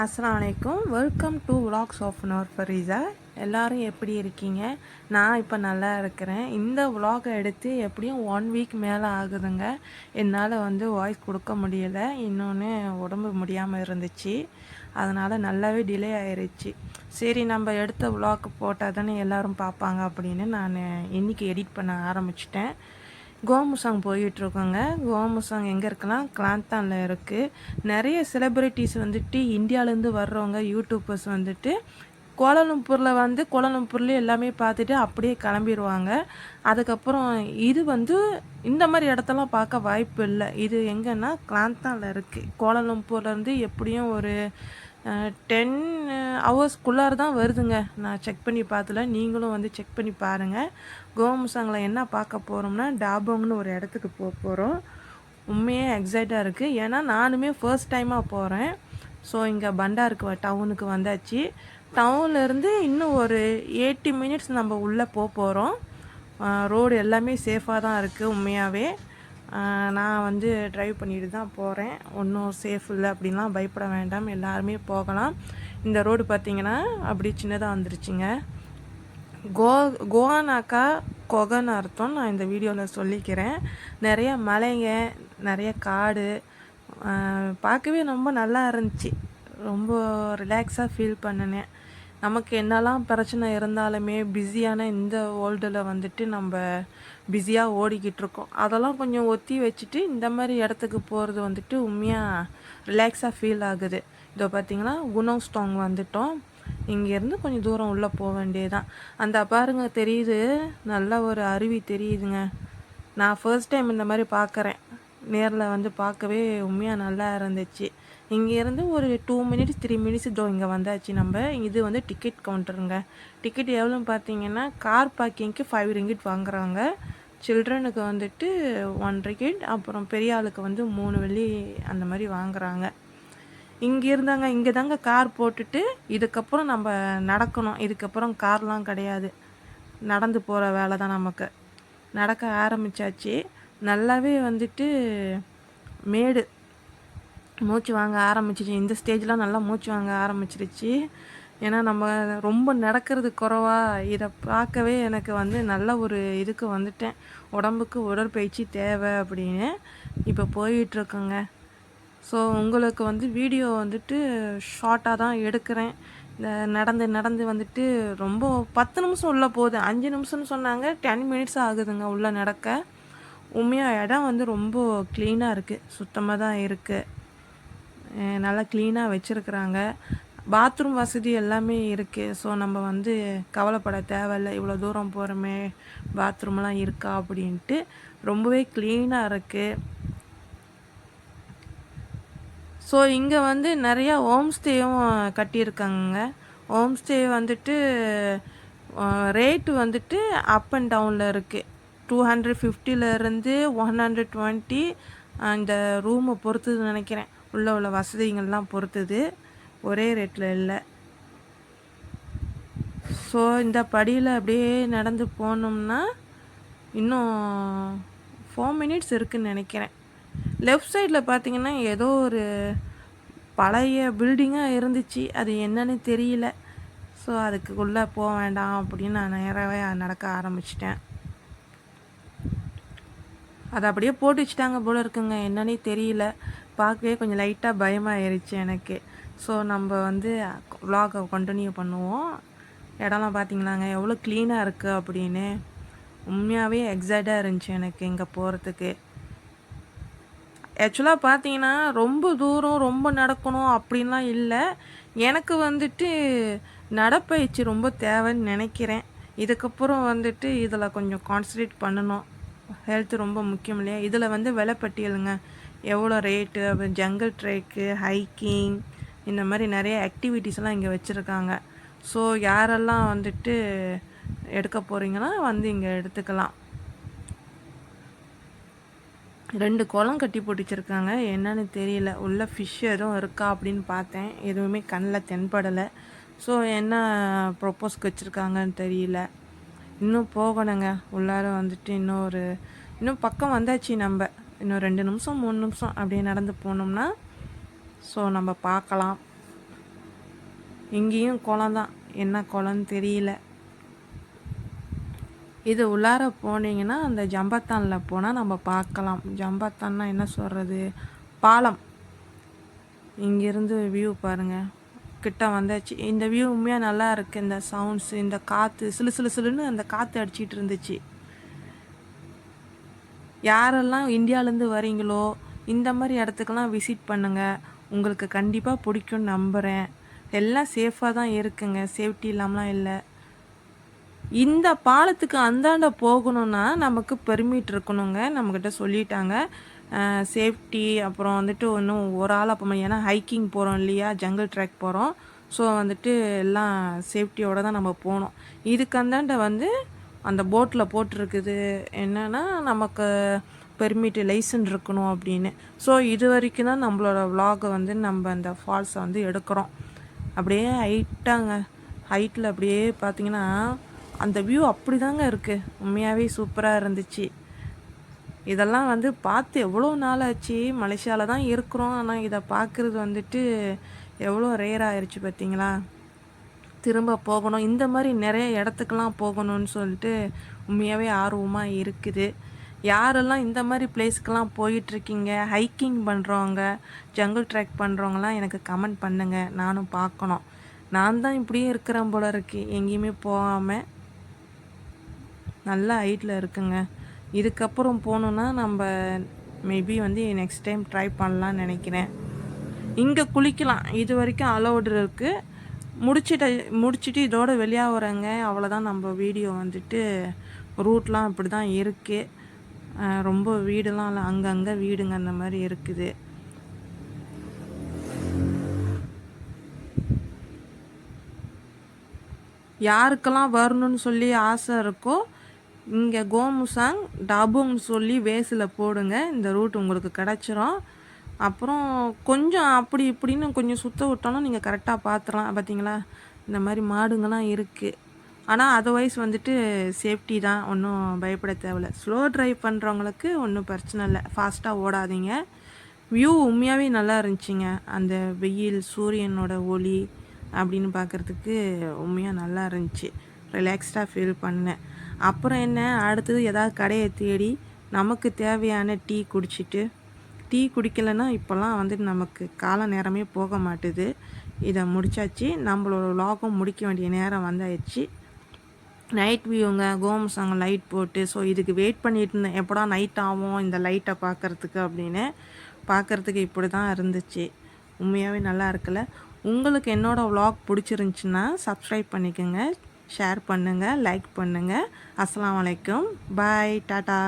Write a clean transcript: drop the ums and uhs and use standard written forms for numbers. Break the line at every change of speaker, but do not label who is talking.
அஸ்ஸலாமு அலைக்கும். Welcome to vlogs of Nor Fareeza. எல்லோரும் எப்படி இருக்கீங்க? நான் இப்போ நல்லா இருக்கிறேன். இந்த விலாகை எடுத்து எப்படியும் 1 வீக் மேலே ஆகுதுங்க. என்னால் வாய்ஸ் கொடுக்க முடியலை. இன்னொன்று உடம்பு முடியாமல் இருந்துச்சு. அதனால் நல்லாவே டிலே ஆயிடுச்சு. சரி, நம்ம எடுத்த விலாக் போட்டால் தானே எல்லோரும் பார்ப்பாங்க அப்படின்னு நான் இன்றைக்கி எடிட் பண்ண ஆரம்பிச்சிட்டேன். கோமுசாங் போயிட்டுருக்கோங்க. கோமுசாங் எங்கே இருக்குன்னா கிளாந்தானில் இருக்குது. நிறைய செலிப்ரிட்டிஸ் இந்தியாவிலேருந்து வர்றவங்க யூடியூபர்ஸ் கோலாலம்பூர்லேயே எல்லாமே பார்த்துட்டு அப்படியே கிளம்பிடுவாங்க. அதுக்கப்புறம் இது இந்த மாதிரி இடத்தெல்லாம் பார்க்க வாய்ப்பு இல்லை. இது எங்கன்னா கிளாந்தானில் இருக்குது. கோலாலம்பூர்லேருந்து எப்படியும் ஒரு 10 ஹவர்ஸ்க்குள்ளார தான் வருதுங்க. நான் செக் பண்ணி பார்த்தல, நீங்களும் செக் பண்ணி பாருங்கள். கோமுசாங்கில் என்ன பார்க்க போகிறோம்னா டாபோங்னு ஒரு இடத்துக்கு போகிறோம். உண்மையே எக்ஸைட்டாக இருக்குது. ஏன்னா நானுமே ஃபர்ஸ்ட் டைமாக போகிறேன். ஸோ இங்கே பண்டாருக்கு டவுனுக்கு வந்தாச்சு. டவுன்லேருந்து இன்னும் ஒரு 80 மினிட்ஸ் நம்ம உள்ளே போகிறோம். ரோடு எல்லாமே சேஃபாக தான் இருக்குது. உண்மையாகவே நான் ட்ரைவ் பண்ணிட்டு தான் போகிறேன். ஒன்றும் சேஃப் இல்லை அப்படின்லாம் பயப்பட வேண்டாம், எல்லாருமே போகலாம். இந்த ரோடு பார்த்திங்கன்னா அப்படி சின்னதாக வந்துருச்சுங்க. கோவானாக்கா கொகைன்னு அர்த்தம். நான் இந்த வீடியோவில் சொல்லிக்கிறேன். நிறைய மலைங்க, நிறைய காடு, பார்க்கவே ரொம்ப நல்லா இருந்துச்சு. ரொம்ப ரிலாக்ஸாக ஃபீல் பண்ணினேன். நமக்கு என்னெல்லாம் பிரச்சனை இருந்தாலுமே பிஸியான இந்த வேர்ல்டில் நம்ம பிஸியாக ஓடிக்கிட்டு இருக்கோம். அதெல்லாம் கொஞ்சம் ஒத்தி வச்சுட்டு இந்த மாதிரி இடத்துக்கு போகிறது உண்மையாக ரிலாக்ஸாக ஃபீல் ஆகுது. இதோ பார்த்திங்கன்னா குணோஸ்டாங் வந்துட்டோம். இங்கேருந்து கொஞ்சம் தூரம் உள்ளே போக வேண்டியதுதான். அந்த பாருங்க தெரியுது, நல்ல ஒரு அருவி தெரியுதுங்க. நான் ஃபர்ஸ்ட் டைம் இந்த மாதிரி பார்க்குறேன். நேரில் பார்க்கவே உண்மையாக நல்லா இருந்துச்சு. இங்கேருந்து ஒரு 2 மினிட்ஸ் 3 மினிட்ஸ் இதோ இங்கே வந்தாச்சு. நம்ம இது டிக்கெட் கவுண்டருங்க. டிக்கெட் எவ்வளோன்னு பார்த்தீங்கன்னா கார் பார்க்கிங்க்கு 5 ரிங்கிட் வாங்குறாங்க. சில்ட்ரனுக்கு 1 ரிங்கிட், அப்புறம் பெரிய ஆளுக்கு 3 வெள்ளி அந்த மாதிரி வாங்குறாங்க. இங்கே தாங்க கார் போட்டுட்டு இதுக்கப்புறம் நம்ம நடக்கணும். இதுக்கப்புறம் கார்லாம் கிடையாது, நடந்து போகிற வேலை தான். நமக்கு நடக்க ஆரம்பித்தாச்சு. நல்லாவே மேடு மூச்சு வாங்க ஆரம்பிச்சிச்சு. இந்த ஸ்டேஜ்லாம் நல்லா மூச்சு வாங்க ஆரம்பிச்சிருச்சு. ஏன்னா நம்ம ரொம்ப நடக்கிறது குறைவா. இதை பார்க்கவே எனக்கு நல்ல ஒரு இதுக்கு வந்துட்டேன். உடம்புக்கு உடற்பயிற்சி தேவை அப்படின்னு இப்போ போயிட்டுருக்கோங்க. ஸோ உங்களுக்கு வீடியோ ஷார்ட்டாக தான் எடுக்கிறேன். இந்த நடந்து ரொம்ப 10 நிமிஷம் உள்ளே போகுது. 5 நிமிஷம்னு சொன்னாங்க, 10 மினிட்ஸ் ஆகுதுங்க உள்ளே நடக்க. உண்மையாக இடம் ரொம்ப க்ளீனாக இருக்குது, சுத்தமாக தான் இருக்குது. நல்லா க்ளீனாக வச்சுருக்குறாங்க. பாத்ரூம் வசதி எல்லாமே இருக்குது. ஸோ நம்ம கவலைப்பட தேவையில்லை, இவ்வளோ தூரம் போகிறோமே பாத்ரூம்லாம் இருக்கா அப்படின்ட்டு. ரொம்பவே க்ளீனாக இருக்குது. ஸோ இங்கே நிறையா ஹோம் ஸ்டேயும் கட்டியிருக்காங்க. Home stay rate up and டவுனில் இருக்குது. 250லேருந்து 120 அந்த ரூமை பொறுத்துன்னு நினைக்கிறேன். உள்ள வசதிகள்லாம் பொறுத்துது, ஒரே ரேட்டில் இல்லை. ஸோ இந்த படியில் அப்படியே நடந்து போனோம்னா இன்னும் 4 மினிட்ஸ் இருக்குதுன்னு நினைக்கிறேன். லெஃப்ட் சைடில் பார்த்திங்கன்னா ஏதோ ஒரு பழைய பில்டிங்காக இருந்துச்சு, அது என்னன்னு தெரியல. ஸோ அதுக்குள்ளே போக வேண்டாம் அப்படின்னு நான் நேராகவே நடக்க ஆரம்பிச்சிட்டேன். அதை அப்படியே போட்டு வச்சுட்டாங்க போல இருக்குங்க, என்னன்னே தெரியல. பார்க்கவே கொஞ்சம் லைட்டாக பயமாகிருச்சு எனக்கு. ஸோ நம்ம vlog-ஐ கண்டினியூ பண்ணுவோம். இடம்லாம் பார்த்திங்களாங்க எவ்வளோ க்ளீனாக இருக்குது அப்படின்னு. உண்மையாகவே எக்ஸைட்டாக இருந்துச்சு எனக்கு இங்கே போகிறதுக்கு. ஆக்சுவலாக பார்த்தீங்கன்னா ரொம்ப தூரம் ரொம்ப நடக்கணும் அப்படின்லாம் இல்லை. எனக்கு நடப்பயிற்சி ரொம்ப தேவைன்னு நினைக்கிறேன். இதுக்கப்புறம் இதில் கொஞ்சம் கான்சன்ட்ரேட் பண்ணணும். ஹெல்த் ரொம்ப முக்கியம் இல்லையா? இதில் விலைப்பட்டியலுங்க, எவ்வளோ ரேட்டு, அப்புறம் ஜங்கிள் ட்ரெக்கு, ஹைக்கிங், இந்த மாதிரி நிறைய ஆக்டிவிட்டீஸ்லாம் இங்கே வச்சுருக்காங்க. ஸோ யாரெல்லாம் எடுக்க போகிறீங்கன்னா இங்கே எடுத்துக்கலாம். 2 குளம் கட்டி போட்டு வச்சுருக்காங்க, என்னன்னு தெரியல. உள்ள ஃபிஷ் எதுவும் இருக்கா அப்படின்னு பார்த்தேன், எதுவுமே கண்ணில் தென்படலை. ஸோ என்ன ப்ரொப்போஸ்க்கு வச்சுருக்காங்கன்னு தெரியல. இன்னும் போகணுங்க உள்ளார. இன்னும் பக்கம் வந்தாச்சு. நம்ம இன்னும் 2 நிமிஷம் 3 நிமிஷம் அப்படியே நடந்து போனோம்னா ஸோ நம்ம பார்க்கலாம். இங்கேயும் குளம் தான், என்ன குளம்னு தெரியல. இது உள்ளார போனீங்கன்னா அந்த ஜம்பத்தானில் போனால் நம்ம பார்க்கலாம். ஜம்பத்தான்னா என்ன சொல்கிறது, பாலம். இங்கேருந்து வியூ பாருங்கள், கிட்ட வந்தாச்சு. இந்த வியூ உண்மையாக நல்லா இருக்குது. இந்த சவுண்ட்ஸு, இந்த காற்று, சிலு சிலு சிலுன்னு அந்த காற்று அடிச்சிட்டு இருந்துச்சு. யாரெல்லாம் இந்தியாவிலேருந்து வரீங்களோ இந்த மாதிரி இடத்துக்கெல்லாம் விசிட் பண்ணுங்கள், உங்களுக்கு கண்டிப்பாக பிடிக்கும்னு நம்புகிறேன். எல்லாம் சேஃபாக தான் இருக்குங்க, சேஃப்டி இல்லாமலாம் இல்லை. இந்த பாலத்துக்கு அந்தாண்ட போகணுன்னா நமக்கு பெர்மிட் இருக்கணுங்க, நம்மக்கிட்ட சொல்லிட்டாங்க. சேஃப்டி அப்புறம் வந்துட்டு இன்னும் ஒரு ஆள் அப்போ, ஏன்னா ஹைக்கிங் போகிறோம் இல்லையா, ஜங்கிள் ட்ராக் போகிறோம். ஸோ வந்துட்டு எல்லாம் சேஃப்டியோடு தான் நம்ம போகணும். இதுக்கு அந்தாண்ட வந்து அந்த போட்டில் போட்டிருக்குது என்னென்னா நமக்கு பெர்மிட் லைசன் இருக்கணும் அப்படின்னு. ஸோ இது வரைக்கும் தான் நம்மளோட விலாகை வந்து நம்ம அந்த ஃபால்ஸை வந்து எடுக்கிறோம். அப்படியே ஹைட்டில் அப்படியே பார்த்திங்கன்னா அந்த வியூ அப்படி தாங்க இருக்குது. உண்மையாகவே சூப்பராக இருந்துச்சு. இதெல்லாம் வந்து பார்த்து எவ்வளோ நாள் ஆச்சு. மலேசியாவில் தான் இருக்கிறோம், ஆனால் இதை பார்க்குறது வந்துட்டு எவ்வளோ ரேர் ஆயிடுச்சு பார்த்தீங்களா. திரும்ப போகணும், இந்த மாதிரி நிறைய இடத்துக்கெல்லாம் போகணும்னு சொல்லிட்டு உண்மையாகவே ஆர்வமாக இருக்குது. யாரெல்லாம் இந்த மாதிரி பிளேஸ்க்கெலாம் போயிட்டுருக்கீங்க, ஹைக்கிங் பண்ணுறவங்க, ஜங்கிள் ட்ராக் பண்ணுறவங்களாம் எனக்கு கமெண்ட் பண்ணுங்கள், நானும் பார்க்கணும். நான் தான் இப்படியே இருக்கிறேன் போல இருக்கு, எங்கேயுமே போகாமல். நல்ல ஹைட்டில் இருக்குங்க. இதுக்கப்புறம் போகணுன்னா நம்ம மேபி வந்து நெக்ஸ்ட் டைம் ட்ரை பண்ணலான்னு நினைக்கிறேன். இங்கே குளிக்கலாம், இது வரைக்கும் அலௌடு இருக்குது. முடிச்சுட்டு இதோட வெளியாக வரேங்க, அவ்வளோதான். நம்ம வீடியோ வந்துட்டு ரூட்லாம் இப்படி தான் இருக்குது. ரொம்ப வீடுலாம் இல்லை, அங்கங்கே வீடுங்க அந்த மாதிரி இருக்குது. யாருக்கெல்லாம் வரணும்னு சொல்லி ஆசை இருக்கோ இங்கே கோமுசாங் டாபுங்னு சொல்லி வேஸில் போடுங்க, இந்த ரூட் உங்களுக்கு கிடச்சிரும். அப்புறம் கொஞ்சம் அப்படி இப்படின்னு கொஞ்சம் சுற்ற விட்டோன்னா நீங்கள் கரெக்டாக பார்த்துடலாம். பார்த்தீங்களா, இந்த மாதிரி மாடுங்கள்லாம் இருக்குது. ஆனால் அதர்வைஸ் வந்துட்டு சேஃப்டி தான், ஒன்றும் பயப்பட தேவையில்லை. ஸ்லோ ட்ரைவ் பண்ணுறவங்களுக்கு ஒன்றும் பிரச்சனை இல்லை, ஃபாஸ்ட்டாக ஓடாதீங்க. வியூ உண்மையாகவே நல்லா இருந்துச்சுங்க. அந்த வெயில், சூரியனோட ஒளி அப்படின்னு பார்க்குறதுக்கு உண்மையாக நல்லா இருந்துச்சு. ரிலாக்ஸ்டாக ஃபீல் பண்ணேன். அப்புறம் என்ன, அடுத்தது ஏதாவது கடையை தேடி நமக்கு தேவையான டீ குடிச்சிட்டு, டீ குடிக்கலைன்னா இப்போல்லாம் வந்துட்டு நமக்கு கால நேரமே போக மாட்டுது. இதை முடித்தாச்சு, நம்மளோட விலாகும் முடிக்க வேண்டிய நேரம் வந்தாயிடுச்சு. நைட் வியூங்க, கோமுசாங்க லைட் போட்டு. ஸோ இதுக்கு வெயிட் பண்ணிட்டு இருந்தேன், எப்படா நைட் ஆகும் இந்த லைட்டை பார்க்குறதுக்கு அப்படின்னு. பார்க்குறதுக்கு இப்படி தான் இருந்துச்சு. உண்மையாகவே நல்லா இருக்குல்ல. உங்களுக்கு என்னோடய விலாக் பிடிச்சிருந்துச்சின்னா சப்ஸ்கிரைப் பண்ணிக்கோங்க, ஷேர் பண்ணுங்கள், லைக் பண்ணுங்கள். அஸ்ஸலாமு அலைக்கும், பாய், டாட்டா.